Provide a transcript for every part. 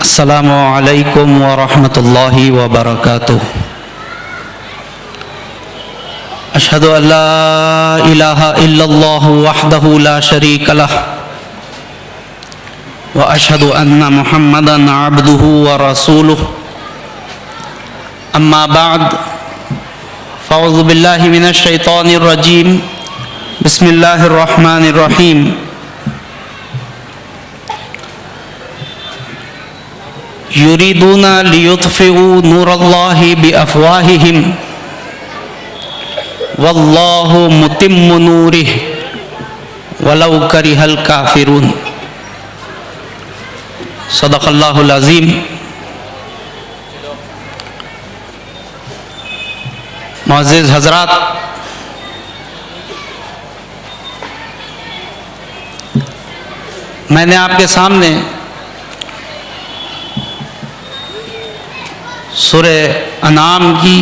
अस्सलामु अलैकुम व रहमतुल्लाहि व बरकातुहू। अशहदु अल्ला इलाहा इल्लल्लाहु वहदहु ला शरीक लह व अशहदु अन्ना मुहम्मदन अब्दुहु व रसूलुहु। अम्मा बाद फ़अऊज़ु बिल्लाहि मिनश शैतानिर रजीम। बिस्मिल्लाहिर रहमानिर रहीम। युरीदूना लियुत्फ़िऊ नूरल्लाहि बिअफ़वाहिहिम वल्लाहु मुतिम्मु नूरिहि वलौ करिहल काफ़िरून। सदक़ल्लाहुल अज़ीम। मुअज़्ज़िज़ हज़रात, मैंने आपके सामने सूरे अनाम की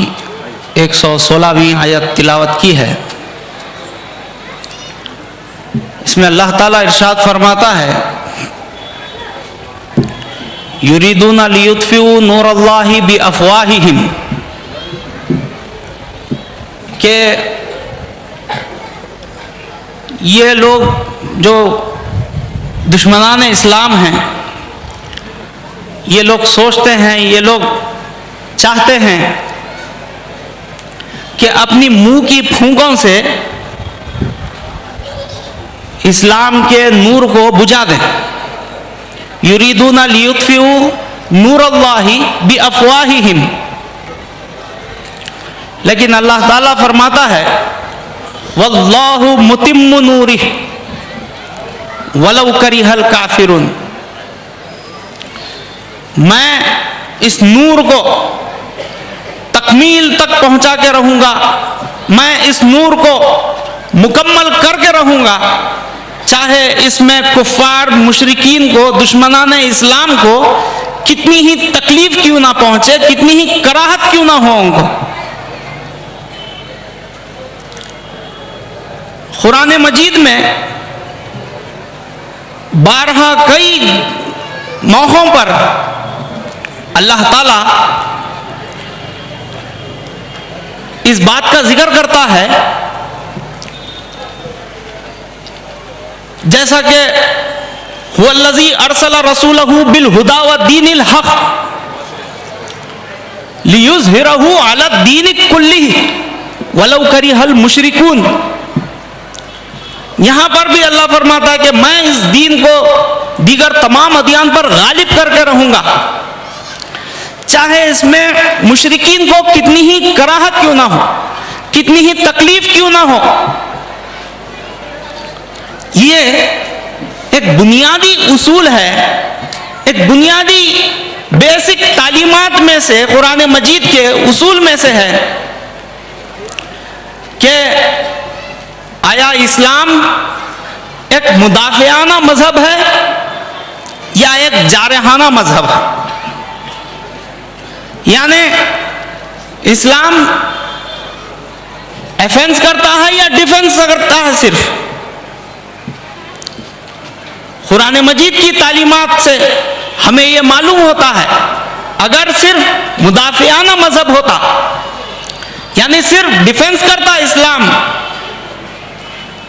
116वीं आयत तिलावत की है। इसमें अल्लाह ताला इरशाद फरमाता है, युरीदूना लियुत्फ़िऊ नूरल्लाहि बिअफ़वाहिहिम, कि ये लोग जो दुश्मनान इस्लाम हैं, ये लोग सोचते हैं, ये लोग चाहते हैं कि अपनी मुंह की फूंकों से इस्लाम के नूर को बुझा दें। युरीदूना लियुत्फ़िऊ नूरल्लाहि बिअफ़वाहिहिम, लेकिन अल्लाह ताला फरमाता है वल्लाहु मुतिम्मु नूरिहि वलौ करिहल काफ़िरून। मैं इस नूर को तकमील तक पहुंचा के रहूंगा, मैं इस नूर को मुकम्मल करके रहूंगा, चाहे इसमें कुफ़ार मुशरिकीन को, दुश्मनाने इस्लाम को कितनी ही तकलीफ क्यों ना पहुंचे, कितनी ही कराहत क्यों ना हो उनको। कुरान मजीद में बारहा कई मौक़ों पर अल्लाह ताला इस बात का जिक्र करता है, जैसा कि हुवल्लज़ी अरसला रसूलहू बिल हुदा व दीनिल हक़ लियुज़हिरहू अला दीनि कुल्लिही वलौ करिहल मुशरिकून। यहां पर भी अल्लाह फरमाता है कि मैं इस दीन को दीगर तमाम अदियान पर गालिब करके रहूंगा, चाहे इसमें मुशरिकीन को कितनी ही कराहत क्यों ना हो, कितनी ही तकलीफ क्यों ना हो। ये एक बुनियादी उसूल है, एक बुनियादी बेसिक तालीमात में से, कुरान मजीद के उसूल में से है कि आया इस्लाम एक मुदाफ़ियाना मजहब है या एक जारहाना मजहब है। यानी इस्लाम ऑफेंस करता है या डिफेंस करता है। सिर्फ कुरान मजीद की तालीमात से हमें यह मालूम होता है, अगर सिर्फ मुदाफ़ियाना मजहब होता, यानी सिर्फ डिफेंस करता इस्लाम,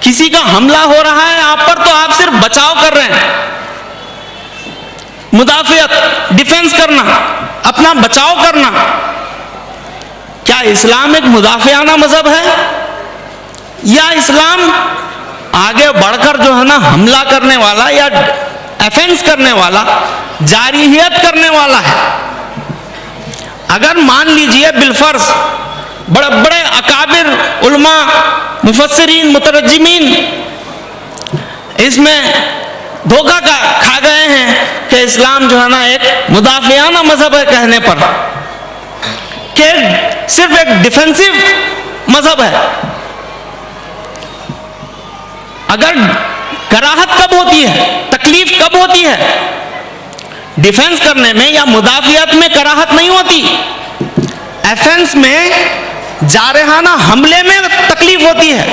किसी का हमला हो रहा है आप पर तो आप सिर्फ बचाव कर रहे हैं, मुदाफ़ियत, डिफेंस करना, अपना बचाव करना। क्या इस्लाम एक मुदाफ़ियाना मजहब है या इस्लाम आगे बढ़कर जो है ना हमला करने वाला या ऑफेंस करने वाला, जारिहियत करने वाला है? अगर मान लीजिए बिलफर्ज बड़े बड़े अकाबिर उलमा, मुफस्सिरीन, मुतरज्जिमीन इसमें धोखा खा गए हैं कि इस्लाम जो है ना एक मुदाफ़ियाना मजहब है, कहने पर कि सिर्फ एक डिफेंसिव मजहब है। अगर कराहत कब होती है, तकलीफ कब होती है? डिफेंस करने में या मुदाफ़ियत में कराहत नहीं होती, ऑफेंस में, जारहाना हमले में तकलीफ होती है।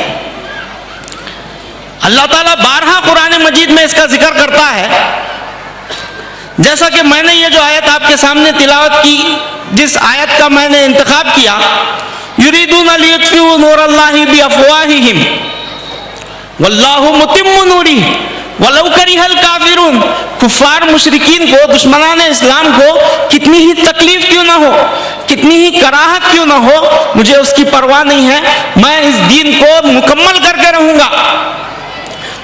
अल्लाह ताला बारहा कुरान मजीद में इसका जिक्र करता है, जैसा कि मैंने ये जो आयत आपके सामने तिलावत की, जिस आयत का मैंने इंतखाब किया, युरीदूना लियुत्फिउ नूरल्लाहि बिअफ़वाहिहिम वल्लाहु मुतिम्मु नूरिही वलौ करिहल काफिरून। कुफ्फार मुशरिकीन को, दुश्मनान इस्लाम को कितनी ही तकलीफ क्यों ना हो, कितनी ही कराहत क्यों ना हो, मुझे उसकी परवाह नहीं है। मैं इस दीन को मुकम्मल करके रहूंगा,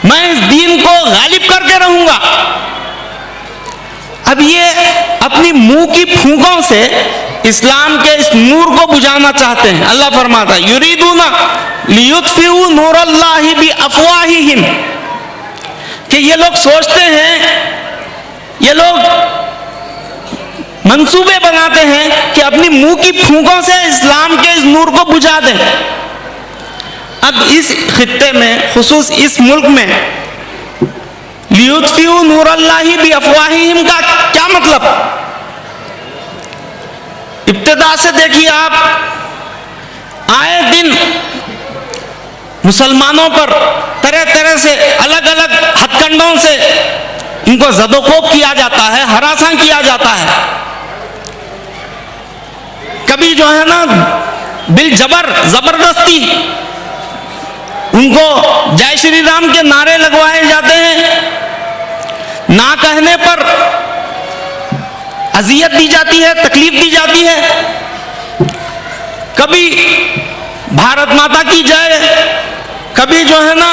मैं इस दीन को गालिब करके रहूंगा। अब ये अपनी मुंह की फूंकों से इस्लाम के इस नूर को बुझाना चाहते हैं। अल्लाह फरमाता है युरीदूना लियुत्फिउ नूरल्लाहि बिअफ़वाहिहिम, कि ये लोग सोचते हैं, ये लोग मंसूबे बनाते हैं कि अपनी मुंह की फूंकों से इस्लाम के इस नूर को बुझा दें। अब इस खित्ते में, खुसूस इस मुल्क में, लियुत्फिउ नूरल्लाहि बिअफ़वाहिहिम का क्या मतलब? इब्तिदा से देखिए आप, आए दिन मुसलमानों पर तरह तरह से, अलग अलग हथकंडों से इनको ज़दोकोब किया जाता है, हरासा किया जाता है। कभी जो है ना बिल जबरदस्ती उनको जय श्री राम के नारे लगवाए जाते हैं, ना कहने पर अजियत दी जाती है, तकलीफ दी जाती है। कभी भारत माता की जय, कभी जो है ना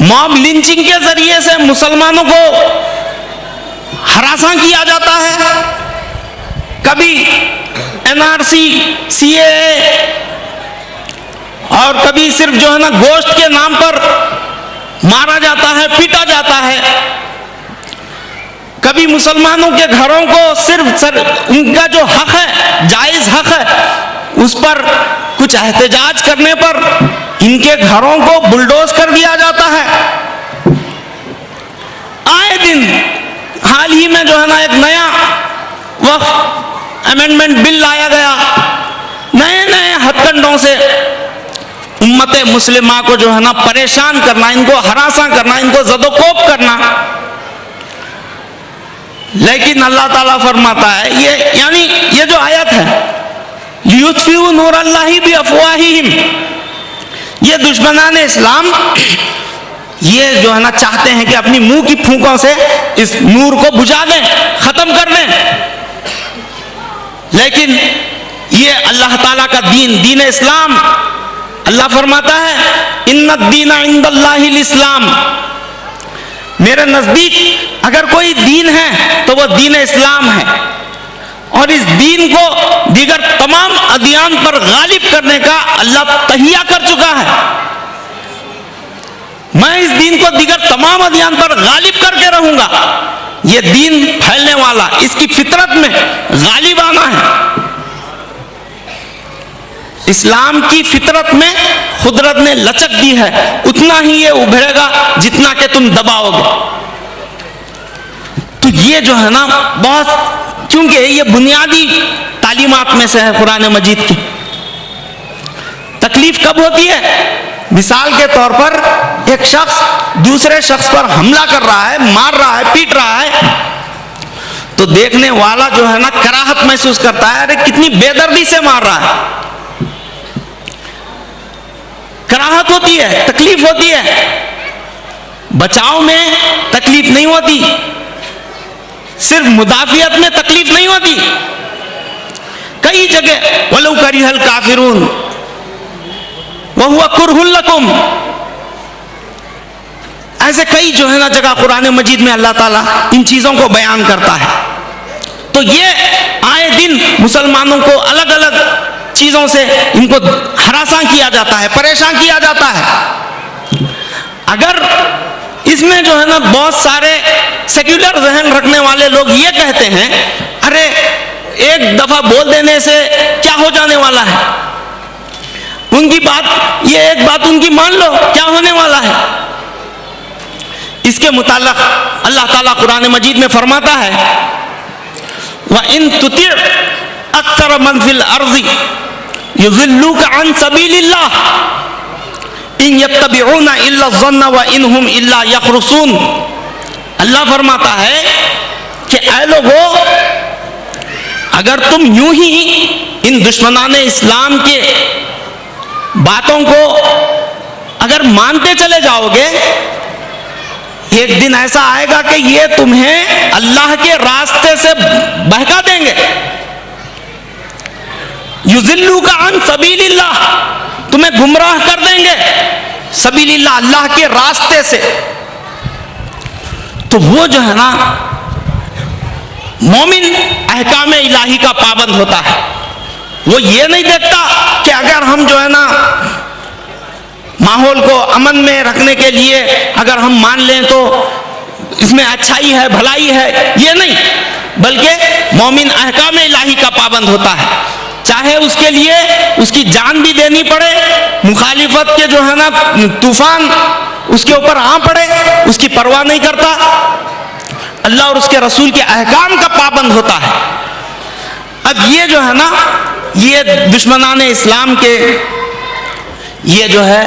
मॉब लिंचिंग के जरिए से मुसलमानों को हरासा किया जाता है, कभी एनआरसी, सीएए, और कभी सिर्फ जो है ना गोश्त के नाम पर मारा जाता है, पीटा जाता है। कभी मुसलमानों के घरों को सिर्फ उनका जो हक है, जायज हक है, उस पर कुछ एहतजाज करने पर इनके घरों को बुलडोज कर दिया जाता है। आए दिन हाल ही में जो है ना एक नया वक्फ अमेंडमेंट बिल लाया गया, नए नए हथकंडों से उम्मत मुस्लिमा को जो है ना परेशान करना, इनको हरासा करना, इनको ज़दोकोब करना। लेकिन अल्लाह ताला फरमाता है, ये यानी ये जो आयत है, लियुत्फिउ नूरल्लाहि बिअफ़वाहिहिम, ये दुश्मनान इस्लाम ये जो है ना चाहते हैं कि अपनी मुंह की फूंकों से इस नूर को बुझा दें, खत्म कर दें। लेकिन ये अल्लाह ताला का दीन, दीन इस्लाम, अल्लाह फरमाता है इन्नद्दीना इंदल्लाहिल इस्लाम, मेरे नजदीक अगर कोई दीन है तो वह दीन इस्लाम है, और इस दीन को दीगर तमाम अदियान पर गालिब करने का अल्लाह तहिया कर चुका है। मैं इस दीन को दीगर तमाम अदियान पर गालिब करके रहूंगा। यह दीन फैलने वाला, इसकी फितरत में गालिब आना है। इस्लाम की फितरत में खुदरत ने लचक दी है, उतना ही ये उभरेगा जितना कि तुम दबाओगे। तो ये जो है ना बहुत, क्योंकि ये बुनियादी तालीमात में से है कुरान मजीद की। तकलीफ कब होती है? मिसाल के तौर पर एक शख्स दूसरे शख्स पर हमला कर रहा है, मार रहा है, पीट रहा है, तो देखने वाला जो है ना कराहत महसूस करता है, अरे कितनी बेदर्दी से मार रहा है। कराहत होती है, तकलीफ होती है। बचाव में तकलीफ नहीं होती, सिर्फ मुदाफियत में तकलीफ नहीं होती। कई जगह वलौ करिहल काफिरून वहुवा कुरहुल लकुम, ऐसे कई जो है ना जगह कुरान मजीद में अल्लाह ताला इन चीजों को बयान करता है। तो ये आए दिन मुसलमानों को अलग अलग चीजों से इनको हरासा किया जाता है, परेशान किया जाता है। अगर इसमें जो है ना बहुत सारे सेक्युलर जहन रखने वाले लोग ये कहते हैं, अरे एक दफा बोल देने से क्या हो जाने वाला है, उनकी बात, ये एक बात उनकी मान लो, क्या होने वाला है। इसके मुताल्लिक़ अल्लाह ताला कुरान मजीद में फरमाता है, व इन तुति अक्सर मन फिल अर्ज़ि युज़िल्लुका अन सबीलिल्लाह इन यत्तबिऊना इल्ला ज़न्न व इनहुम इल्ला यख़रुसून। अल्लाह फरमाता है कि ऐ लोगों, अगर तुम यूं ही इन दुश्मनाने इस्लाम के बातों को अगर मानते चले जाओगे, एक दिन ऐसा आएगा कि ये तुम्हें अल्लाह के रास्ते से बहका देंगे। युज़िल्लुका अन सबीलिल्लाह, तुम्हें गुमराह कर देंगे सबीलिल्लाह, अल्लाह के रास्ते से। तो वो जो है ना मोमिन अहकाम इलाही का पाबंद होता है। वो ये नहीं देखता कि अगर हम जो है ना माहौल को अमन में रखने के लिए अगर हम मान लें तो इसमें अच्छाई है, भलाई है, ये नहीं, बल्कि मोमिन अहकाम इलाही का पाबंद होता है। चाहे उसके लिए उसकी जान भी देनी पड़े, मुखालिफत के जो है ना तूफान उसके ऊपर आ पड़े, उसकी परवाह नहीं करता। अल्लाह और उसके रसूल के अहकाम का पाबंद होता है। अब ये जो है ना, ये दुश्मनाने इस्लाम के ये जो है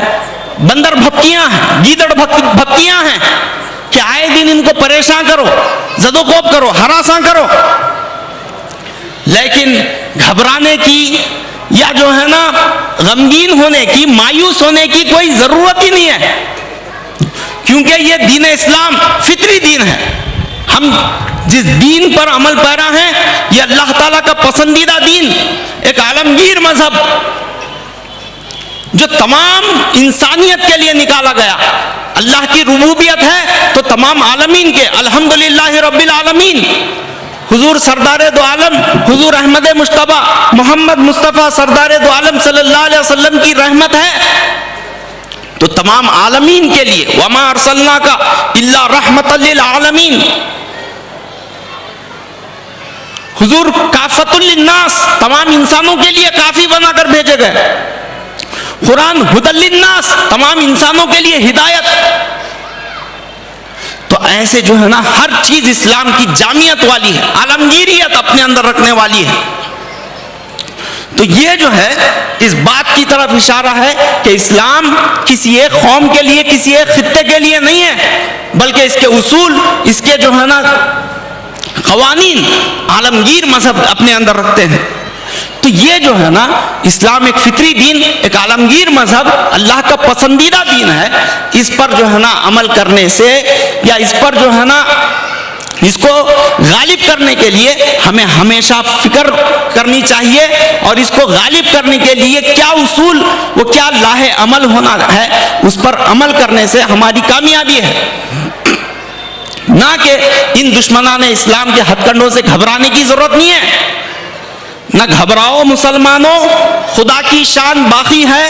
बंदर भक्तियां हैं, गीदड़ भक्तियां हैं कि आए दिन इनको परेशान करो, जदोकोब करो, हरासा करो, लेकिन घबराने की या जो है ना गमगीन होने की, मायूस होने की कोई जरूरत ही नहीं है, क्योंकि ये दीन इस्लाम फितरी दीन है। हम जिस दीन पर अमल पैरा हैं, ये अल्लाह ताला का पसंदीदा दीन, एक आलमगीर मजहब जो तमाम इंसानियत के लिए निकाला गया। अल्लाह की रुबूबियत है तो तमाम आलमीन के, अल्हम्दुलिल्लाह रब्बिल आलमीन। हुजूर सरदार दो आलम हुजूर अहमद मुश्तबा मोहम्मद मुस्तफ़ा सरदार दो आलम सल्लल्लाहु अलैहि वसल्लम की रहमत है तो तमाम आलमीन के लिए, वमा अरसलनाका इल्ला रहमतल लिल आलमीन। हुजूर काफतुल लिन्नास, तमाम इंसानों के लिए काफी बनाकर भेजे गए। कुरान हुदल लिन्नास, तमाम इंसानों के लिए हिदायत। तो ऐसे जो है ना हर चीज इस्लाम की जामियत वाली है, आलमगीरियत अपने अंदर रखने वाली है। तो ये जो है इस बात की तरफ इशारा है कि इस्लाम किसी एक कौम के लिए, किसी एक खित्ते के लिए नहीं है, बल्कि इसके उसूल, इसके जो है ना कवानीन आलमगीर मजहब अपने अंदर रखते हैं। तो ये जो है ना इस्लाम एक फितरी दीन, एक आलमगीर मजहब, अल्लाह का पसंदीदा दीन है। इस पर जो है ना अमल करने से या इस पर जो है ना इसको गालिब करने के लिए हमें हमेशा फिक्र करनी चाहिए, और इसको गालिब करने के लिए क्या उसूल, वो क्या लाहे अमल होना है, उस पर अमल करने से हमारी कामयाबी है। ना कि इन दुश्मनाने इस्लाम के हथकंडों से घबराने की जरूरत नहीं है। न घबराओ मुसलमानों, खुदा की शान बाकी है,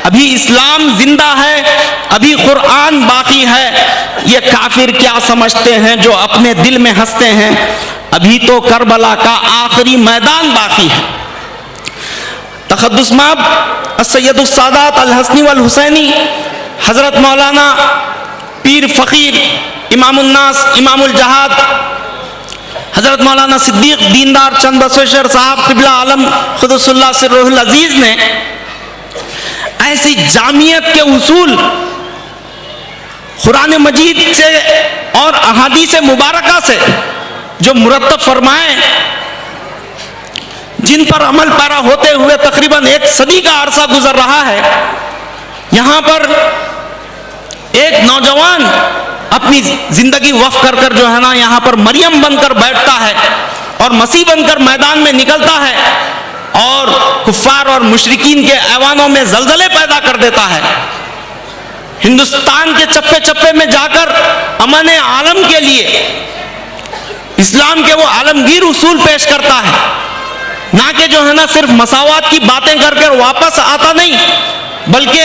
अभी इस्लाम जिंदा है, अभी कुरान बाकी है। ये काफिर क्या समझते हैं जो अपने दिल में हंसते हैं, अभी तो करबला का आखिरी मैदान बाकी है। तखद्दुस माब सैयदुस सादात अल हसनी वल हुसैनी हजरत मौलाना पीर फकीर इमामुन नास इमामुल जहाद हजरत मौलाना सिद्दीक दीनदार चंद बसवेश्वर साहब क़िबला आलम खुदुसुल्लाह सिर्रुल अजीज ने ऐसी जामियत के उसूल कुरान मजीद से और अहादीस मुबारका से जो मुरत्तब फरमाए, जिन पर अमल पैरा होते हुए तकरीबन एक सदी का अरसा गुजर रहा है। यहाँ पर एक नौजवान अपनी जिंदगी वक्फ कर कर जो है ना यहाँ पर मरियम बनकर बैठता है और मसीह बनकर मैदान में निकलता है और कुफ्फार और मुशरिकीन के ऐवानों में जलजले पैदा कर देता है। हिंदुस्तान के चप्पे चप्पे में जाकर अमन आलम के लिए इस्लाम के वो आलमगीर उसूल पेश करता है, ना कि जो है ना सिर्फ मसावात की बातें करके वापस आता नहीं, बल्कि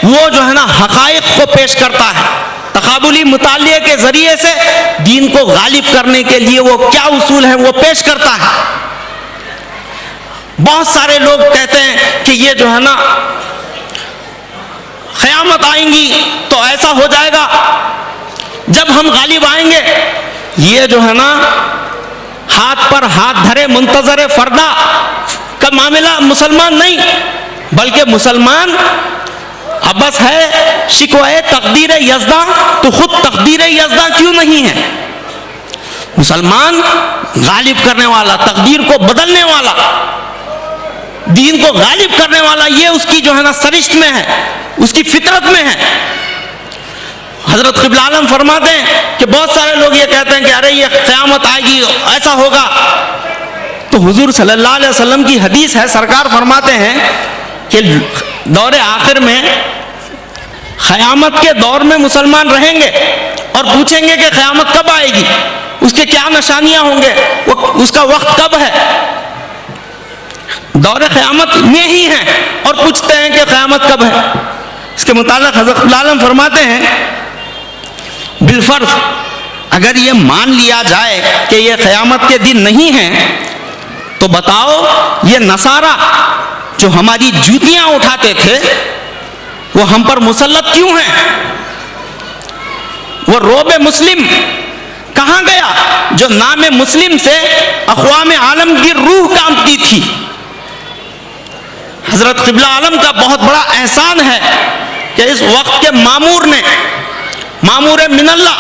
वो जो है ना हकायक को पेश करता है। तकाबुली मुतालिए के जरिए से दीन को गालिब करने के लिए वो क्या उसूल है वो पेश करता है। बहुत सारे लोग कहते हैं कि ये जो है ना क़यामत आएंगी तो ऐसा हो जाएगा, जब हम गालिब आएंगे। ये जो है ना हाथ पर हाथ धरे मुंतजर फरदा का मामला मुसलमान नहीं, बल्कि मुसलमान अबस है शिकवाए तकदीर यज़दा, तो खुद तकदीर यज़दा क्यों नहीं है। मुसलमान गालिब करने वाला, तकदीर को बदलने वाला, दीन को गालिब करने वाला, ये उसकी जो है ना सरिश्त में है, उसकी फितरत में है। हजरत क़िबला आलम फरमाते हैं कि बहुत सारे लोग ये कहते हैं कि अरे ये क़यामत आएगी, ऐसा होगा। तो हुजूर सल्लल्लाहु अलैहि वसल्लम की हदीस है, सरकार फरमाते हैं कि दौर आखिर में, क़यामत के दौर में मुसलमान रहेंगे और पूछेंगे कि क़यामत कब आएगी, उसके क्या निशानियां होंगे, उसका वक्त कब है। दौर क़यामत में ही हैं और पूछते हैं कि क़यामत कब है। इसके मुतालिक हज़रत क़िबला आलम फरमाते हैं, बिलफर्ज अगर ये मान लिया जाए कि ये क़यामत के दिन नहीं हैं, तो बताओ ये नसारा जो हमारी जूतियां उठाते थे वो हम पर मुसल्लत क्यों हैं? वो रोब मुस्लिम कहाँ गया जो नाम मुस्लिम से अक़वाम आलम की रूह कांपती थी? हजरत क़िबला आलम का बहुत बड़ा एहसान है कि इस वक्त के मामूर ने, मामूर मिनल्लाह,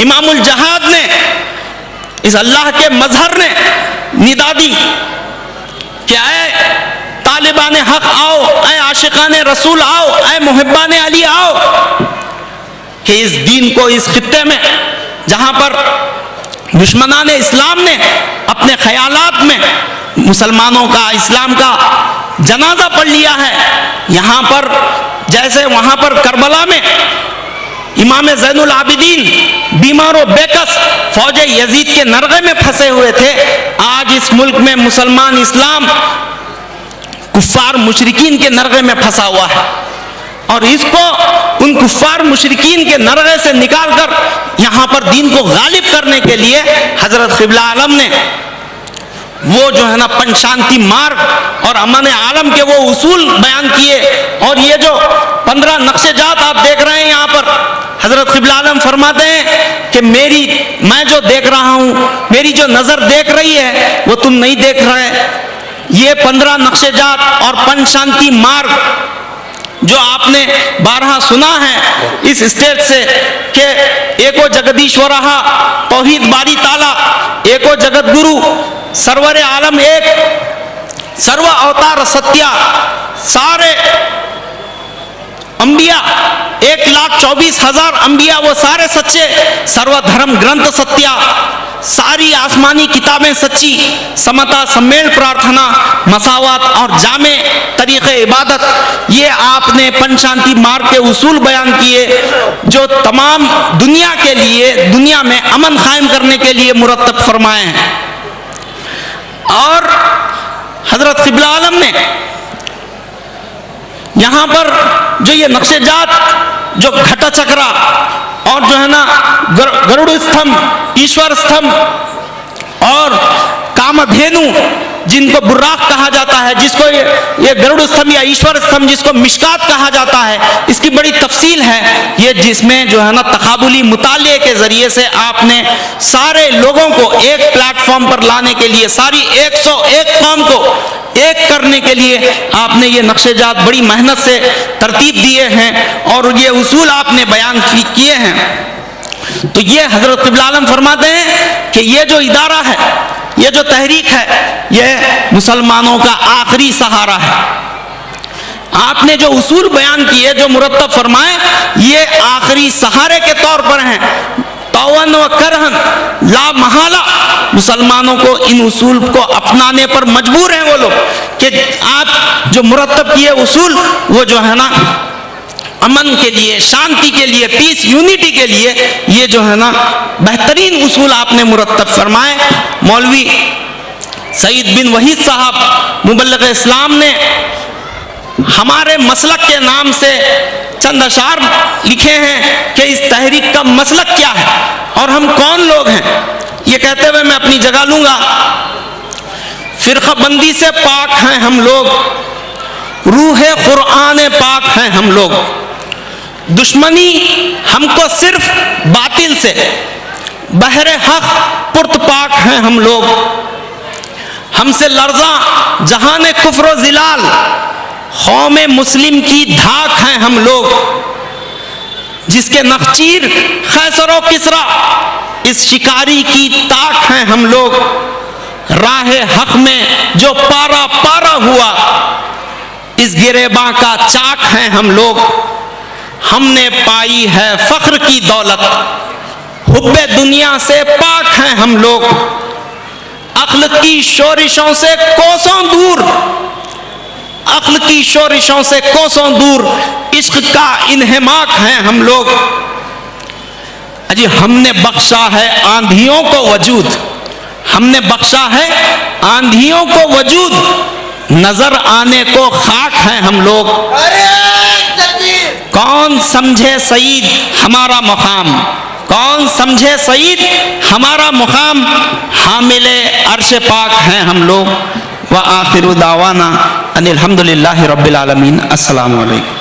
इमामुल जहाद ने, इस अल्लाह के मजहर ने निदा दी कि ऐ तालिबान हक आओ, ऐ आशिकान रसूल आओ, ऐ मुहिब्बान अली आओ, कि इस दीन को इस खित्ते में जहाँ पर दुश्मनान इस्लाम ने अपने ख्यालात में मुसलमानों का, इस्लाम का जनाजा पढ़ लिया है, यहाँ पर जैसे वहाँ पर करबला में इमाम ज़ैनुल आबिदीन बीमार बेकस फौज यजीद के नरगे में फंसे हुए थे, आज इस मुल्क में मुसलमान इस्लाम कुफ्फार मुशरिकीन के नरगे में फंसा हुआ है। और इसको उन कुफ्फार मुशरिकीन के नरगे से निकालकर यहाँ पर दीन को गालिब करने के लिए हजरत क़िबला आलम ने वो जो है ना पंचांती मार्ग और अमन आलम के वो उसूल बयान किए। और ये जो 15 नक्शेजात आप देख रहे हैं यहाँ पर, हजरत क़िबला आलम फरमाते हैं कि मैं जो देख रहा हूँ, मेरी जो नज़र देख रही है वो तुम नहीं देख रहे। ये 15 नक्शेजात और पंचांती मार्ग जो आपने 12 सुना है इस स्टेज से कि एको जगदीश्वरहा तौहीद बारी ताला, एको जगत गुरु सरवर आलम एक, सर्व अवतार सत्या, सारे अंबिया 1,24,000 अंबिया वो सारे सच्चे, सर्वधर्म ग्रंथ सत्या, सारी आसमानी किताबें सच्ची, समता सम्मेल प्रार्थना, मसावत और जामे तरीक़े इबादत, ये आपने पंचांती मार्ग के उसूल बयान किए जो तमाम दुनिया के लिए, दुनिया में अमन कायम करने के लिए मुरत्तब फरमाए हैं। और हजरत क़िबला आलम ने यहाँ पर जो ये नक्शेजात, जो घटा चक्रा और जो है ना गरुड़ स्तंभ, ईश्वर स्तंभ और कामधेनु जिनको बुर्राक कहा जाता है, जिसको ये गरुड़ स्तंभ या ईश्वर स्तंभ जिसको मिशकात कहा जाता है, इसकी बड़ी तफसील है ये, जिसमें जो है ना तकाबुली मुताले के ज़रिए से आपने सारे लोगों को एक प्लेटफॉर्म पर लाने के लिए, सारी 101 कौम को एक करने के लिए आपने ये नक्शेजात बड़ी मेहनत से तरतीब दिए हैं और ये उसूल आपने बयान किए हैं। तो ये हजरत क़िबला आलम फरमाते हैं कि ये जो इदारा है, ये जो तहरीक है, ये मुसलमानों का आखिरी सहारा है। आपने जो उसूल बयान किए, जो मुरत्तब फरमाए, ये आखिरी सहारे के तौर पर हैं। तौवन व करहन ला महाला मुसलमानों को इन उसूल को अपनाने पर मजबूर हैं वो लोग कि आप जो मुरत्तब किए उसूल, वो जो है ना अमन के लिए, शांति के लिए, पीस यूनिटी के लिए, ये जो है ना बेहतरीन उसूल आपने मुरत्तब फरमाए। मौलवी सईद बिन वहीद साहब मुबल्लिग इस्लाम ने हमारे मसलक के नाम से चंद अशार लिखे हैं कि इस तहरीक का मसलक क्या है और हम कौन लोग हैं। ये कहते हुए मैं अपनी जगह लूंगा। फिरका बंदी से पाक हैं हम लोग, रूह कुरान पाक हैं हम लोग, दुश्मनी हमको सिर्फ बातिल से, बहरे हक पुरतपाक हैं हम लोग, हमसे लर्जा जहान कुफ्र जिलाल, कौम मुस्लिम की धाक हैं हम लोग, जिसके नखचीर खैसर व किसरा इस शिकारी की ताक हैं हम लोग, राहे हक में जो पारा पारा हुआ, इस गिरेबां का चाक हैं हम लोग। हमने पाई है फख्र की दौलत, हुब्बे दुनिया से पाक हैं हम लोग। अक्ल की शोरिशों से कोसों दूर, अक्ल की शोरिशों से कोसों दूर, इश्क का इन्हेमाक हैं हम लोग। अजी हमने बख्शा है आंधियों को वजूद, हमने बख्शा है आंधियों को वजूद, नजर आने को खाक हैं हम लोग। कौन समझे सईद हमारा मुकाम, कौन समझे सईद हमारा मुकाम, हामिले अर्श पाक हैं हम लोग। व आखिरु दावाना अनिल हम्दुलिल्लाहि रब्बिल आलमीन। अस्सलामु अलैकुम।